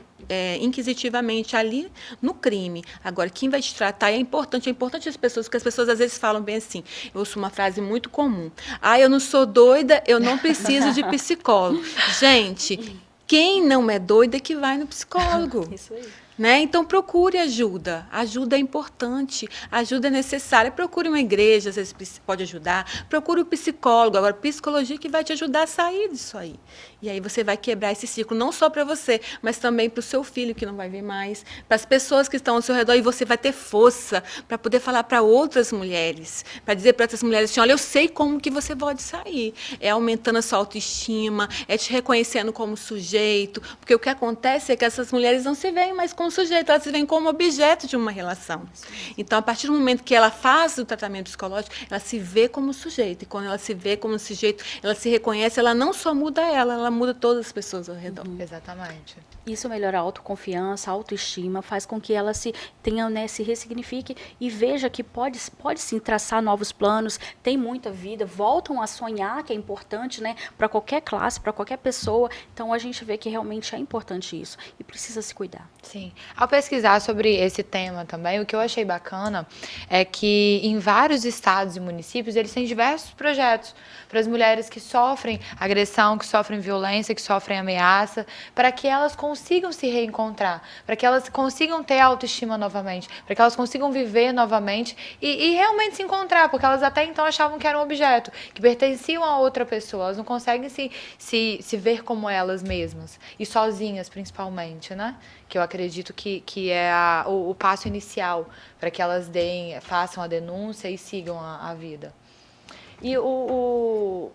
inquisitivamente ali no crime. Agora, quem vai te tratar é importante as pessoas, porque as pessoas às vezes falam bem assim, eu ouço uma frase muito comum, eu não sou doida, eu não preciso de psicólogo. Gente, quem não é doida é que vai no psicólogo. Isso aí. Né? Então, procure ajuda. Ajuda é importante, ajuda é necessária. Procure uma igreja, às vezes pode ajudar. Procure um psicólogo. Agora, psicologia que vai te ajudar a sair disso aí. E aí você vai quebrar esse ciclo, não só para você, mas também para o seu filho, que não vai ver mais, para as pessoas que estão ao seu redor, e você vai ter força para poder falar para outras mulheres, para dizer para essas mulheres assim, olha, eu sei como que você pode sair. É aumentando a sua autoestima, é te reconhecendo como sujeito, porque o que acontece é que essas mulheres não se veem mais como sujeito, elas se veem como objeto de uma relação. Então, a partir do momento que ela faz o tratamento psicológico, ela se vê como sujeito, e quando ela se vê como sujeito, ela se reconhece, ela não só muda ela muda todas as pessoas ao redor. Exatamente. Isso melhora a autoconfiança, a autoestima, faz com que ela se ressignifique e veja que pode sim traçar novos planos, tem muita vida, voltam a sonhar, que é importante, né, para qualquer classe, para qualquer pessoa. Então a gente vê que realmente é importante isso e precisa se cuidar. Sim. Ao pesquisar sobre esse tema também, o que eu achei bacana é que em vários estados e municípios eles têm diversos projetos para as mulheres que sofrem agressão, que sofrem violência, que sofrem ameaça, para que elas consigam se reencontrar, para que elas consigam ter autoestima novamente, para que elas consigam viver novamente e realmente se encontrar, porque elas até então achavam que eram um objeto, que pertenciam a outra pessoa, elas não conseguem se ver como elas mesmas, e sozinhas principalmente, né? Que eu acredito que é o passo inicial para que elas façam a denúncia e sigam a vida. E o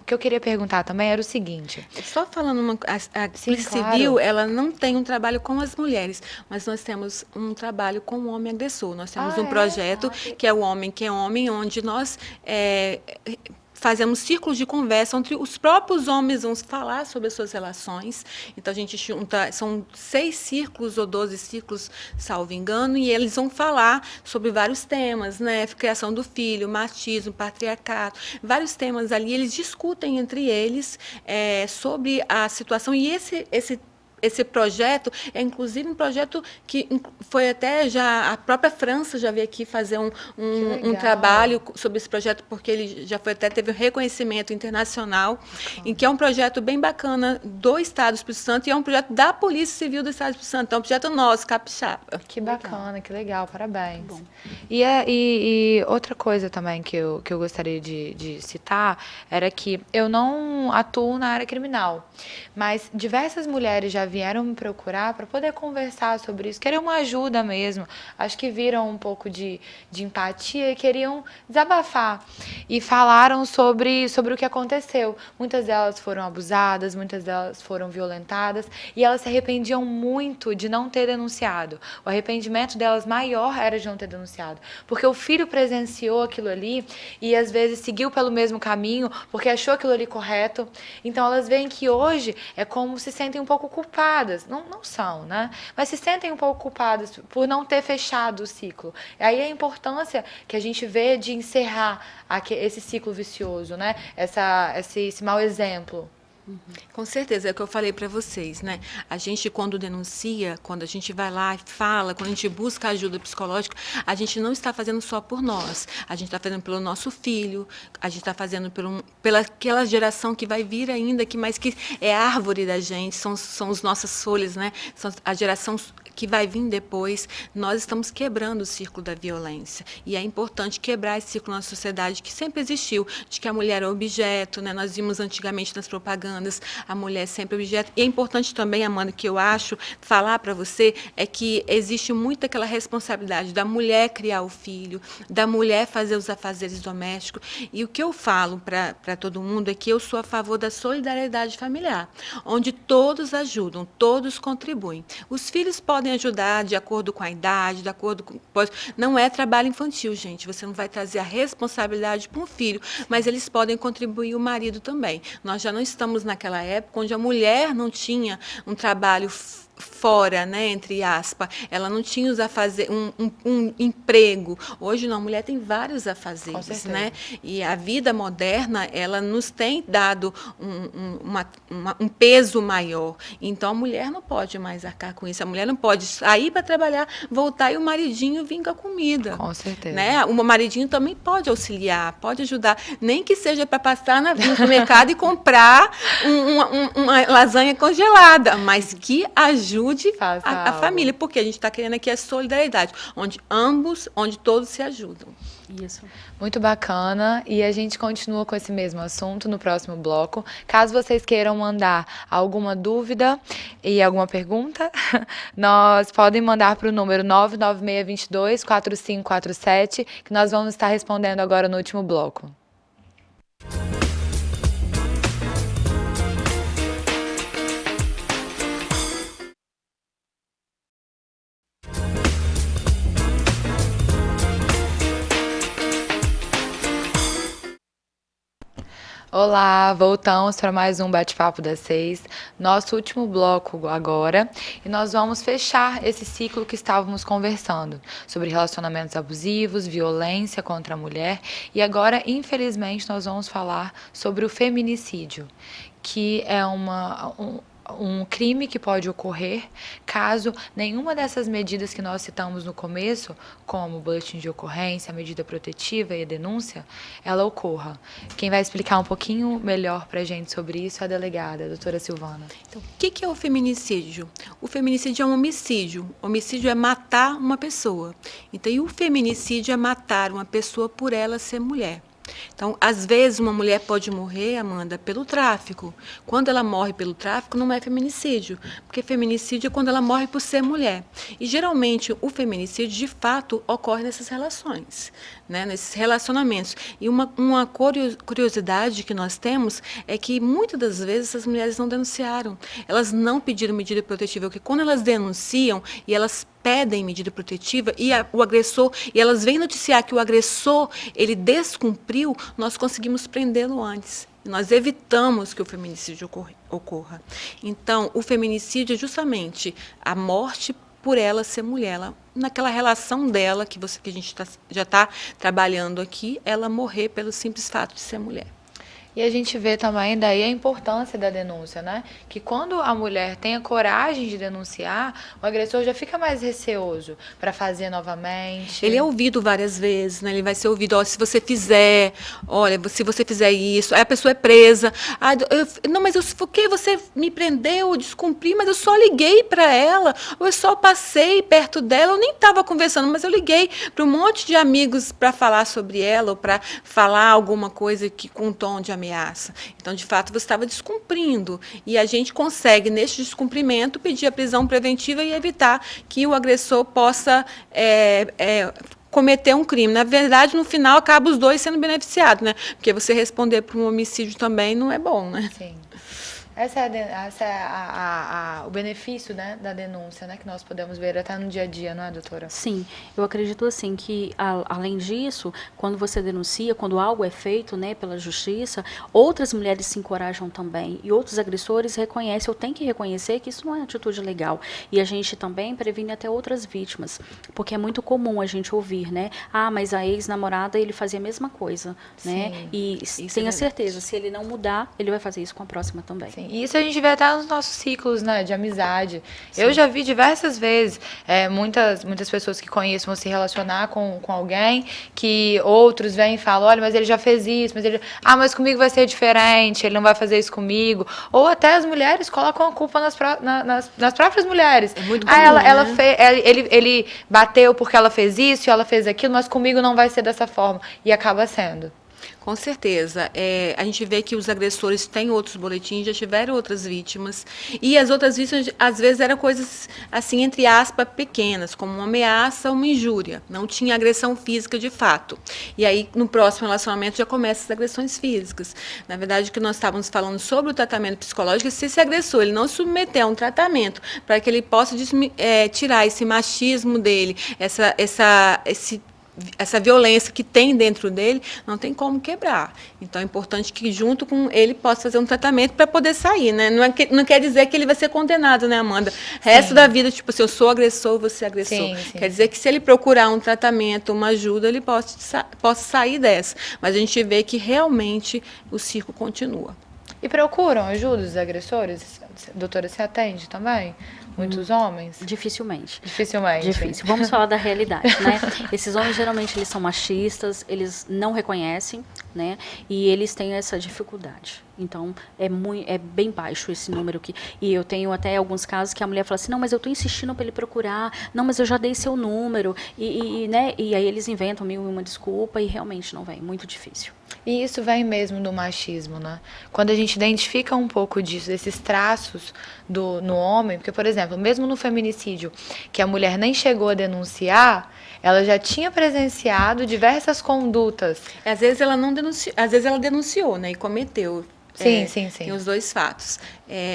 que eu queria perguntar também era o seguinte. Só falando, a Polícia Civil, ela não tem um trabalho com as mulheres, mas nós temos um trabalho com o homem agressor. Nós temos um projeto que é o Homem que é Homem, onde nós fazemos círculos de conversa onde os próprios homens vão falar sobre as suas relações. Então, a gente junta, são 6 círculos ou 12 círculos, salvo engano, e eles vão falar sobre vários temas, né? Criação do filho, machismo, patriarcado, vários temas ali. Eles discutem entre eles sobre a situação. E esse projeto é, inclusive, um projeto que foi até já... A própria França já veio aqui fazer um trabalho sobre esse projeto, porque ele já teve um reconhecimento internacional, em que é um projeto bem bacana do Estado do Espírito Santo, e é um projeto da Polícia Civil do Estado do Espírito Santo. É um projeto nosso, capixaba. Que bacana, que legal, parabéns. E outra coisa também que eu gostaria de citar era que eu não atuo na área criminal, mas diversas mulheres já vieram me procurar para poder conversar sobre isso, queriam uma ajuda mesmo, acho que viram um pouco de empatia e queriam desabafar, e falaram sobre o que aconteceu. Muitas delas foram abusadas, muitas delas foram violentadas, e elas se arrependiam muito de não ter denunciado. O arrependimento delas maior era de não ter denunciado, porque o filho presenciou aquilo ali e às vezes seguiu pelo mesmo caminho, porque achou aquilo ali correto. Então elas veem que hoje é como se sentem um pouco culpadas, não são, né? Mas se sentem um pouco culpadas por não ter fechado o ciclo. E aí a importância que a gente vê de encerrar esse ciclo vicioso, né? Esse mau exemplo. Com certeza, é o que eu falei para vocês, né? A gente, quando denuncia, quando a gente vai lá e fala, quando a gente busca ajuda psicológica, a gente não está fazendo só por nós. A gente está fazendo pelo nosso filho, a gente está fazendo pela aquela geração que vai vir ainda, que é a árvore da gente, são as nossas folhas, né? São a geração que vai vir depois. Nós estamos quebrando o círculo da violência. E é importante quebrar esse círculo na sociedade que sempre existiu, de que a mulher é objeto, né? Nós vimos antigamente nas propagandas a mulher é sempre objeto. E é importante também, Amanda, que eu acho, falar para você, é que existe muito aquela responsabilidade da mulher criar o filho, da mulher fazer os afazeres domésticos. E o que eu falo para todo mundo é que eu sou a favor da solidariedade familiar, onde todos ajudam, todos contribuem. Os filhos podem ajudar de acordo com a idade, de acordo com... Não é trabalho infantil, gente. Você não vai trazer a responsabilidade para um filho, mas eles podem contribuir, o marido também. Nós já não estamos naquela época onde a mulher não tinha um trabalho fora, né, entre aspas, ela não tinha os afazeres, um emprego. Hoje não, a mulher tem vários afazeres, né? E a vida moderna, ela nos tem dado um peso maior. Então a mulher não pode mais arcar com isso. A mulher não pode sair para trabalhar, voltar e o maridinho vir com a comida. Com certeza. Né? O maridinho também pode auxiliar, pode ajudar, nem que seja para passar no mercado e comprar uma lasanha congelada, mas que ajude a família, porque a gente está querendo aqui a solidariedade, onde todos se ajudam. Isso. Muito bacana, e a gente continua com esse mesmo assunto no próximo bloco. Caso vocês queiram mandar alguma dúvida e alguma pergunta, nós podem mandar para o número 99622-4547, que nós vamos estar respondendo agora no último bloco. Olá, voltamos para mais um Bate-Papo das 6, nosso último bloco agora, e nós vamos fechar esse ciclo que estávamos conversando sobre relacionamentos abusivos, violência contra a mulher, e agora, infelizmente, nós vamos falar sobre o feminicídio, que é um crime que pode ocorrer caso nenhuma dessas medidas que nós citamos no começo, como o boletim de ocorrência, a medida protetiva e a denúncia, ela ocorra. Quem vai explicar um pouquinho melhor para a gente sobre isso é a delegada, a doutora Silvana. Então, o que é o feminicídio? O feminicídio é um homicídio. O homicídio é matar uma pessoa. Então, e o feminicídio é matar uma pessoa por ela ser mulher. Então, às vezes, uma mulher pode morrer, Amanda, pelo tráfico. Quando ela morre pelo tráfico, não é feminicídio, porque feminicídio é quando ela morre por ser mulher. E, geralmente, o feminicídio, de fato, ocorre nessas relações, né, nesses relacionamentos. E uma curiosidade que nós temos é que, muitas das vezes, essas mulheres não denunciaram. Elas não pediram medida protetiva, porque quando elas denunciam e elas pedem medida protetiva e o agressor, e elas vêm noticiar que o agressor, ele descumpriu, nós conseguimos prendê-lo antes. Nós evitamos que o feminicídio ocorra. Então, o feminicídio é justamente a morte por ela ser mulher. Ela, naquela relação dela, que a gente já está trabalhando aqui, ela morrer pelo simples fato de ser mulher. E a gente vê também daí a importância da denúncia, né? Que quando a mulher tem a coragem de denunciar, o agressor já fica mais receoso para fazer novamente. Ele é ouvido várias vezes, né? Ele vai ser ouvido, se você fizer, olha, se você fizer isso, aí a pessoa é presa. Não, mas por que você me prendeu, eu descumpri, mas eu só liguei para ela, ou eu só passei perto dela, eu nem estava conversando, mas eu liguei para um monte de amigos para falar sobre ela, ou para falar alguma coisa com um tom de ameaça. Então, de fato, você estava descumprindo. E a gente consegue, neste descumprimento, pedir a prisão preventiva e evitar que o agressor possa cometer um crime. Na verdade, no final, acaba os dois sendo beneficiados, né? Porque você responder por um homicídio também não é bom, né? Sim. Essa é o benefício, né, da denúncia, né, que nós podemos ver até no dia a dia, não é, doutora? Sim, eu acredito assim que, além disso, quando você denuncia, quando algo é feito, né, pela justiça, outras mulheres se encorajam também e outros agressores reconhecem, ou têm que reconhecer que isso não é atitude legal. E a gente também previne até outras vítimas, porque é muito comum a gente ouvir, né, mas a ex-namorada, ele fazia a mesma coisa, né, Sim, e tenha certeza, se ele não mudar, ele vai fazer isso com a próxima também. Sim. E isso a gente vê até nos nossos ciclos, né, de amizade. Sim. Eu já vi diversas vezes muitas pessoas que conheço vão se relacionar com alguém, que outros vêm e falam, olha, mas ele já fez isso, mas comigo vai ser diferente, ele não vai fazer isso comigo. Ou até as mulheres colocam a culpa nas próprias mulheres. É muito comum, ele bateu porque ela fez isso e ela fez aquilo, mas comigo não vai ser dessa forma. E acaba sendo. Com certeza. A gente vê que os agressores têm outros boletins, já tiveram outras vítimas. E as outras vítimas, às vezes, eram coisas, assim, entre aspas, pequenas, como uma ameaça ou uma injúria. Não tinha agressão física de fato. E aí, no próximo relacionamento, já começam as agressões físicas. Na verdade, o que nós estávamos falando sobre o tratamento psicológico, se esse agressor ele não submeter a um tratamento para que ele possa tirar esse machismo dele, essa violência que tem dentro dele, não tem como quebrar. Então, é importante que, junto com ele, possa fazer um tratamento para poder sair, né? Não quer dizer que ele vai ser condenado, né, Amanda? Resto da vida, tipo, se eu sou agressor, você é agressor. Sim, quer dizer que, se ele procurar um tratamento, uma ajuda, ele possa sair dessa. Mas a gente vê que, realmente, o circo continua. E procuram ajuda dos agressores? Doutora, você atende também? Muitos homens? Dificilmente. Difícil. Vamos falar da realidade, né? Esses homens, geralmente, eles são machistas, eles não reconhecem, né? E eles têm essa dificuldade. Então, é bem baixo esse número. E eu tenho até alguns casos que a mulher fala assim, não, mas eu estou insistindo para ele procurar, não, mas eu já dei seu número. Né? E aí eles inventam uma desculpa e realmente não vem, muito difícil. E isso vem mesmo do machismo, né? Quando a gente identifica um pouco disso, desses traços no homem, porque, por exemplo, mesmo no feminicídio, que a mulher nem chegou a denunciar, ela já tinha presenciado diversas condutas. Às vezes ela não denunciou, às vezes ela denunciou, né, e cometeu. Sim. Tem os dois fatos.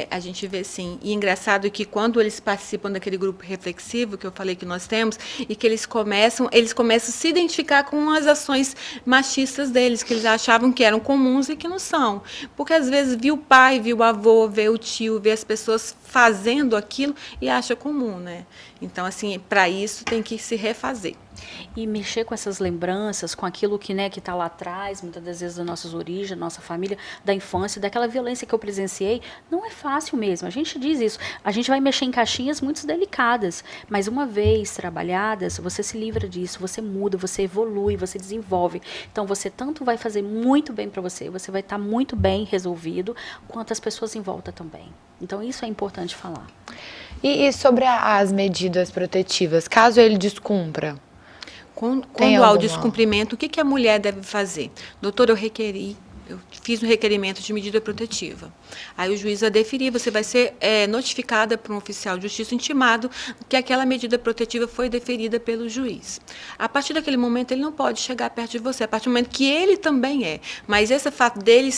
A gente vê, sim. E engraçado que, quando eles participam daquele grupo reflexivo que eu falei que nós temos, e que eles começam a se identificar com as ações machistas deles, que eles achavam que eram comuns e que não são. Porque, às vezes, viu o pai, viu o avô, vê o tio, vê as pessoas fazendo aquilo e acha comum, né? Então, assim, para isso tem que se refazer. E mexer com essas lembranças, com aquilo que está lá atrás, muitas das vezes das nossas origens, da nossa família, da infância, daquela violência que eu presenciei, não é fácil mesmo. A gente diz isso. A gente vai mexer em caixinhas muito delicadas, mas uma vez trabalhadas, você se livra disso, você muda, você evolui, você desenvolve. Então, você tanto vai fazer muito bem para você vai estar muito bem resolvido, quanto as pessoas em volta também. Então, isso é importante falar. E sobre as medidas protetivas, caso ele descumpra? Quando há o descumprimento, o que a mulher deve fazer? Doutor, eu fiz um requerimento de medida protetiva. Aí o juiz vai deferir, você vai ser notificada por um oficial de justiça, intimado que aquela medida protetiva foi deferida pelo juiz. A partir daquele momento, ele não pode chegar perto de você, a partir do momento que ele também é. Mas esse fato dele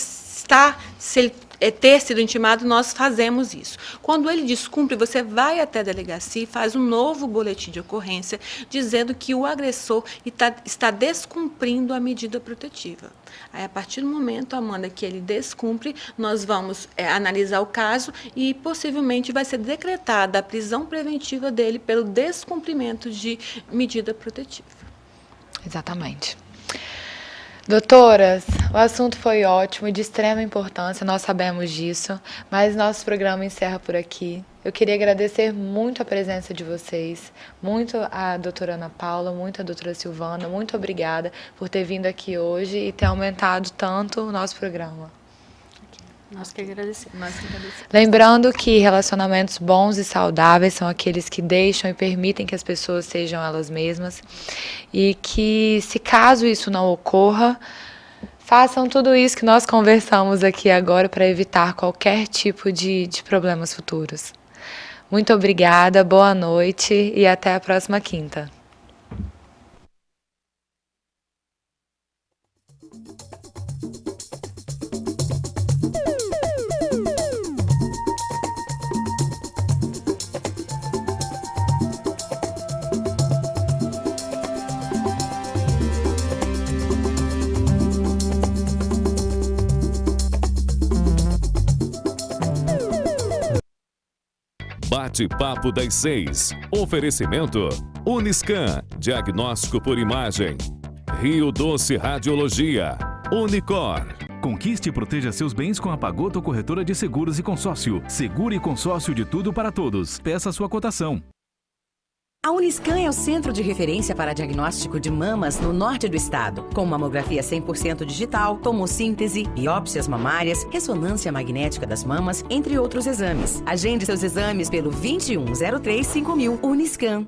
ter sido intimado, nós fazemos isso. Quando ele descumpre, você vai até a delegacia e faz um novo boletim de ocorrência, dizendo que o agressor está descumprindo a medida protetiva. Aí, a partir do momento, Amanda, que ele descumpre, nós vamos analisar o caso e, possivelmente, vai ser decretada a prisão preventiva dele pelo descumprimento de medida protetiva. Exatamente. Doutoras, o assunto foi ótimo e de extrema importância, nós sabemos disso, mas nosso programa encerra por aqui. Eu queria agradecer muito a presença de vocês, muito a doutora Ana Paula, muito a doutora Silvana, muito obrigada por ter vindo aqui hoje e ter aumentado tanto o nosso programa. Nós que agradecemos. Lembrando que relacionamentos bons e saudáveis são aqueles que deixam e permitem que as pessoas sejam elas mesmas e que, se caso isso não ocorra, façam tudo isso que nós conversamos aqui agora para evitar qualquer tipo de problemas futuros. Muito obrigada, boa noite e até a próxima quinta. Bate-papo das 6. Oferecimento Uniscan, diagnóstico por imagem. Rio Doce Radiologia. Unicor. Conquiste e proteja seus bens com a Pagoto Corretora de Seguros e Consórcio. Seguro e consórcio de tudo para todos. Peça sua cotação. A Uniscan é o centro de referência para diagnóstico de mamas no norte do estado, com mamografia 100% digital, tomossíntese, biópsias mamárias, ressonância magnética das mamas, entre outros exames. Agende seus exames pelo 2103-5000 Uniscan.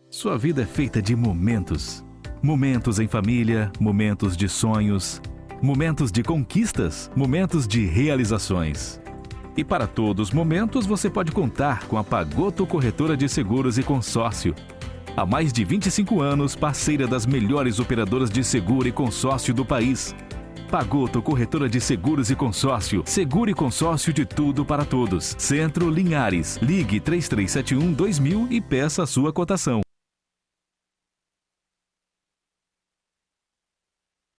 Sua vida é feita de momentos. Momentos em família, momentos de sonhos, momentos de conquistas, momentos de realizações. E para todos os momentos você pode contar com a Pagoto Corretora de Seguros e Consórcio. Há mais de 25 anos, parceira das melhores operadoras de seguro e consórcio do país. Pagoto Corretora de Seguros e Consórcio. Seguro e consórcio de tudo para todos. Centro Linhares. Ligue 3371-2000 e peça a sua cotação.